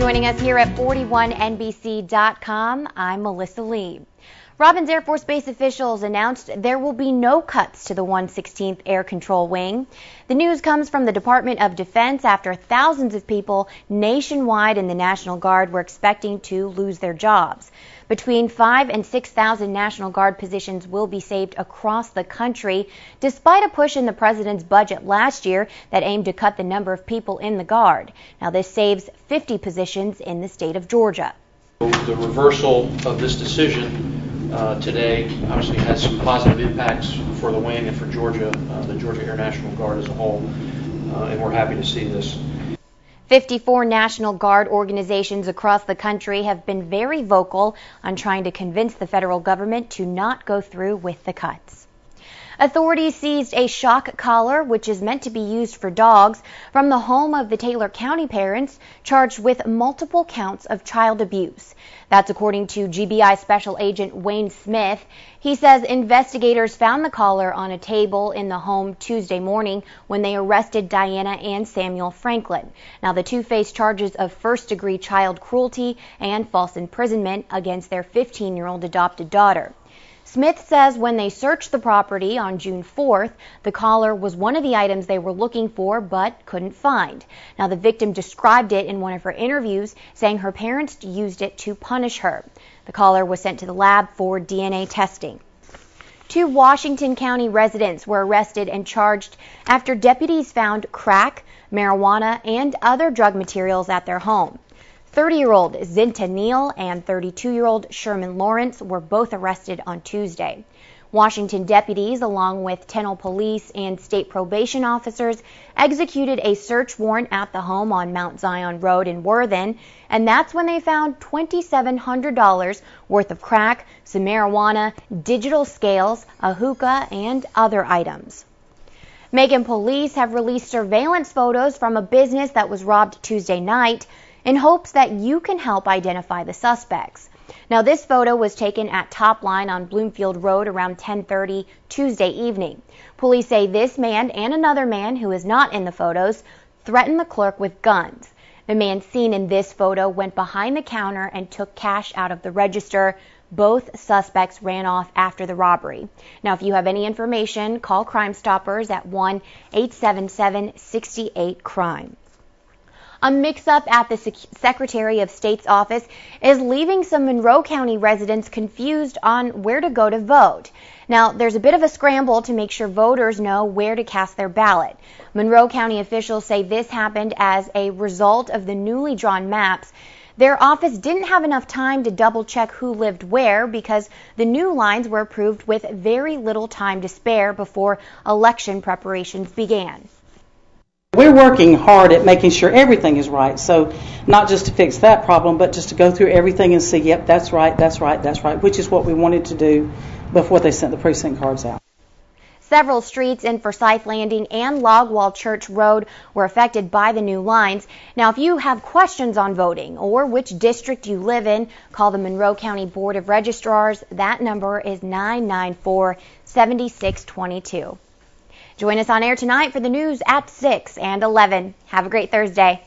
Joining us here at 41NBC.com, I'm Melissa Lee. Robbins Air Force Base officials announced there will be no cuts to the 116th Air Control Wing. The news comes from the Department of Defense after thousands of people nationwide in the National Guard were expecting to lose their jobs. Between 5,000 and 6,000 National Guard positions will be saved across the country, despite a push in the president's budget last year that aimed to cut the number of people in the Guard. Now, this saves 50 positions in the state of Georgia. The reversal of this decision today obviously has some positive impacts for the wing and for Georgia, the Georgia Air National Guard as a whole, and we're happy to see this. 54 National Guard organizations across the country have been very vocal on trying to convince the federal government to not go through with the cuts. Authorities seized a shock collar, which is meant to be used for dogs, from the home of the Taylor County parents charged with multiple counts of child abuse. That's according to GBI Special Agent Wayne Smith. He says investigators found the collar on a table in the home Tuesday morning when they arrested Diana and Samuel Franklin. Now, the two face charges of first-degree child cruelty and false imprisonment against their 15-year-old adopted daughter. Smith says when they searched the property on June 4th, the collar was one of the items they were looking for but couldn't find. Now, the victim described it in one of her interviews, saying her parents used it to punish her. The collar was sent to the lab for DNA testing. 2 Washington County residents were arrested and charged after deputies found crack, marijuana, and other drug materials at their home. 30-year-old Zinta Neal and 32-year-old Sherman Lawrence were both arrested on Tuesday. Washington deputies, along with Tennille police and state probation officers, executed a search warrant at the home on Mount Zion Road in Worthen, and that's when they found $2,700 worth of crack, some marijuana, digital scales, a hookah, and other items. Macon police have released surveillance photos from a business that was robbed Tuesday night, in hopes that you can help identify the suspects. Now, this photo was taken at Top Line on Bloomfield Road around 10:30 Tuesday evening. Police say this man and another man who is not in the photos threatened the clerk with guns. The man seen in this photo went behind the counter and took cash out of the register. Both suspects ran off after the robbery. Now, if you have any information, call Crime Stoppers at 1-877-68-CRIME. A mix-up at the Secretary of State's office is leaving some Monroe County residents confused on where to go to vote. Now, there's a bit of a scramble to make sure voters know where to cast their ballot. Monroe County officials say this happened as a result of the newly drawn maps. Their office didn't have enough time to double-check who lived where because the new lines were approved with very little time to spare before election preparations began. We're working hard at making sure everything is right, so not just to fix that problem, but just to go through everything and see, yep, that's right, which is what we wanted to do before they sent the precinct cards out. Several streets in Forsyth Landing and Logwall Church Road were affected by the new lines. Now, if you have questions on voting or which district you live in, call the Monroe County Board of Registrars. That number is 994-7622. Join us on air tonight for the news at 6 and 11. Have a great Thursday.